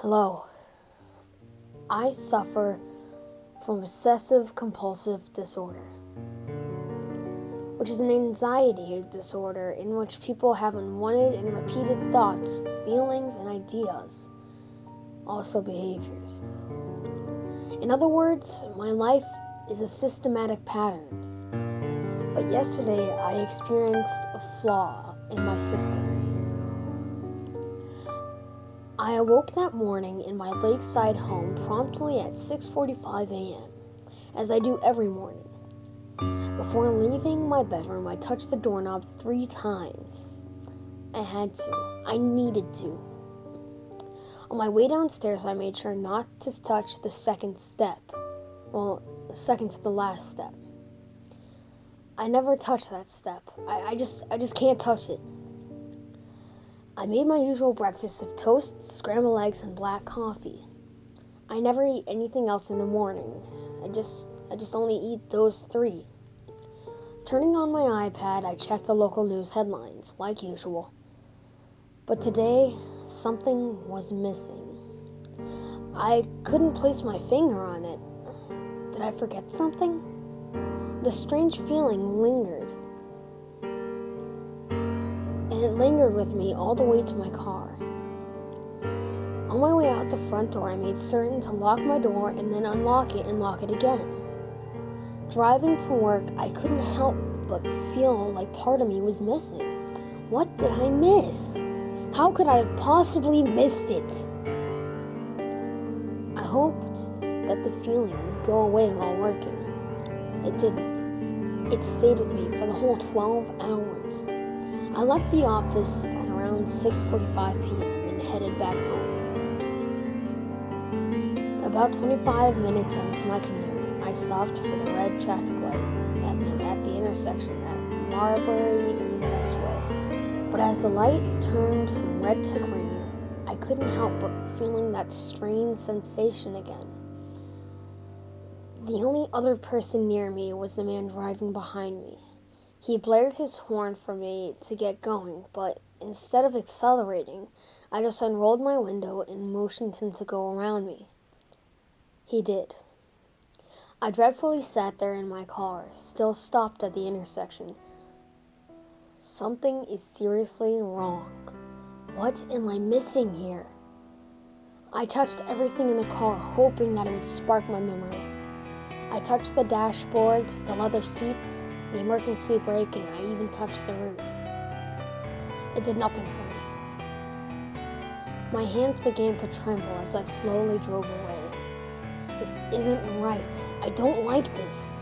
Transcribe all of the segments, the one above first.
Hello. I suffer from obsessive-compulsive disorder, which is an anxiety disorder in which people have unwanted and repeated thoughts, feelings, and ideas, also behaviors. In other words, my life is a systematic pattern, but yesterday I experienced a flaw in my system. I awoke that morning in my lakeside home promptly at 6:45 a.m., as I do every morning. Before leaving my bedroom, I touched the doorknob 3 times. I had to. I needed to. On my way downstairs, I made sure not to touch the second step. Well, the second to the last step. I never touch that step. I just can't touch it. I made my usual breakfast of toast, scrambled eggs, and black coffee. I never eat anything else in the morning. I just only eat those 3. Turning on my iPad, I checked the local news headlines, like usual. But today, something was missing. I couldn't place my finger on it. Did I forget something? The strange feeling lingered. And it lingered with me all the way to my car. On my way out the front door, I made certain to lock my door and then unlock it and lock it again. Driving to work, I couldn't help but feel like part of me was missing. What did I miss? How could I have possibly missed it? I hoped that the feeling would go away while working. It didn't. It stayed with me for the whole 12 hours. I left the office at around 6:45 p.m. and headed back home. About 25 minutes into my commute, I stopped for the red traffic light at the intersection at Marbury and Westway. But as the light turned from red to green, I couldn't help but feeling that strange sensation again. The only other person near me was the man driving behind me. He blared his horn for me to get going, but instead of accelerating, I just unrolled my window and motioned him to go around me. He did. I dreadfully sat there in my car, still stopped at the intersection. Something is seriously wrong. What am I missing here? I touched everything in the car, hoping that it would spark my memory. I touched the dashboard, the leather seats, the emergency brake, and I even touched the roof. It did nothing for me. My hands began to tremble as I slowly drove away. This isn't right. I don't like this.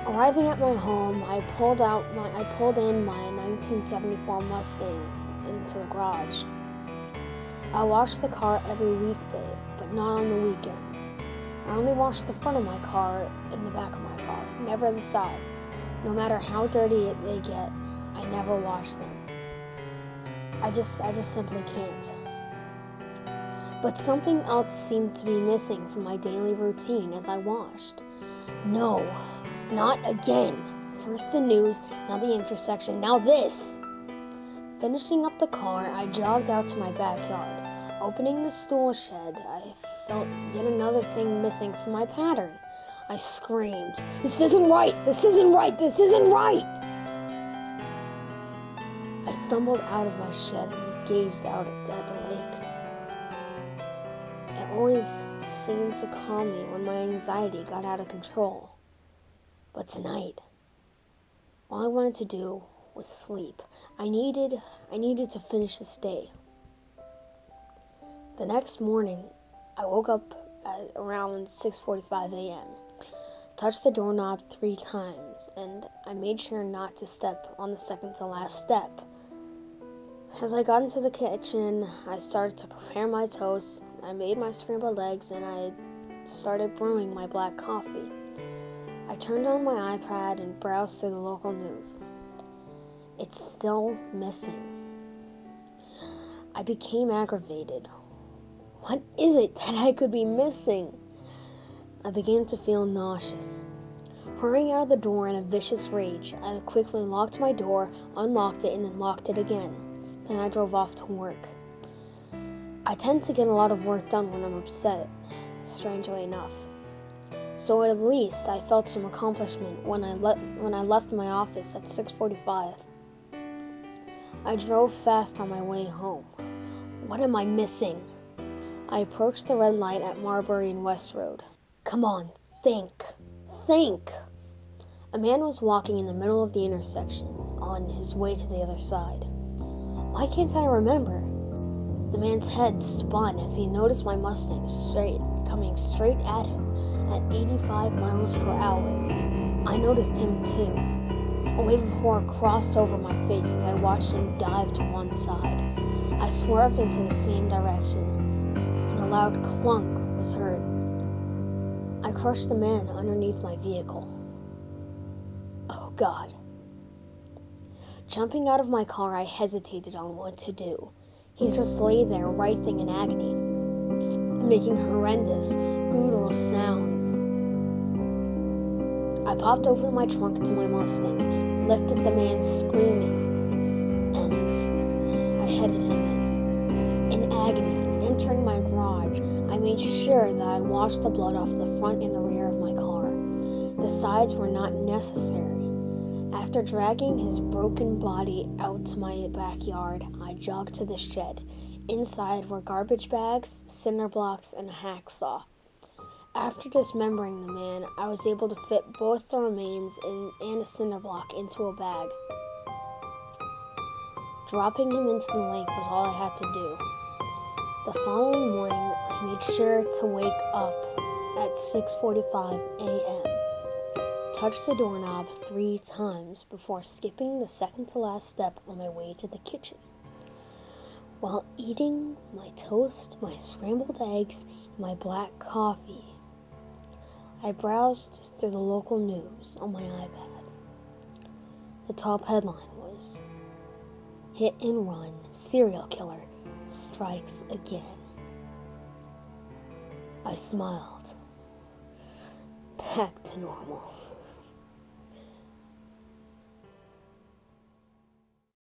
Arriving at my home, I pulled in my 1974 Mustang into the garage. I washed the car every weekday, but not on the weekends. I only washed the front of my car and the back of my car, never the sides. No matter how dirty they get, I never wash them. I just simply can't. But something else seemed to be missing from my daily routine as I washed. No, not again. First the news, now the intersection, now this. Finishing up the car, I jogged out to my backyard. Opening the tool shed, I felt yet another thing missing from my pattern. I screamed, "This isn't right! This isn't right! This isn't right!" I stumbled out of my shed and gazed out at the lake. It always seemed to calm me when my anxiety got out of control. But tonight, all I wanted to do was sleep. I needed to finish this day. The next morning, I woke up at around 6:45 a.m., touched the doorknob 3 times, and I made sure not to step on the second to last step. As I got into the kitchen, I started to prepare my toast. I made my scrambled eggs, and I started brewing my black coffee. I turned on my iPad and browsed through the local news. It's still missing. I became aggravated. What is it that I could be missing? I began to feel nauseous. Hurrying out of the door in a vicious rage, I quickly locked my door, unlocked it, and then locked it again. Then I drove off to work. I tend to get a lot of work done when I'm upset, strangely enough. So at least I felt some accomplishment when I left my office at 6:45. I drove fast on my way home. What am I missing? I approached the red light at Marbury and West Road. Come on, think. Think! A man was walking in the middle of the intersection, on his way to the other side. Why can't I remember? The man's head spun as he noticed my Mustang coming straight at him at 85 miles per hour. I noticed him too. A wave of horror crossed over my face as I watched him dive to one side. I swerved into the same direction, and a loud clunk was heard. I crushed the man underneath my vehicle. Oh God. Jumping out of my car, I hesitated on what to do. He just lay there writhing in agony, making horrendous, guttural sounds. I popped open my trunk to my Mustang, lifted the man screaming, and I headed him in. In agony, entering my garage, I made sure that I washed the blood off the front and the rear of my car. The sides were not necessary. After dragging his broken body out to my backyard, I jogged to the shed. Inside were garbage bags, cinder blocks, and a hacksaw. After dismembering the man, I was able to fit both the remains and a cinder block into a bag. Dropping him into the lake was all I had to do. The following morning, I made sure to wake up at 6:45 a.m. Touched the doorknob 3 times before skipping the second to last step on my way to the kitchen. While eating my toast, my scrambled eggs, and my black coffee, I browsed through the local news on my iPad. The top headline was, "Hit and Run Serial Killer Strikes Again." I smiled. Back to normal.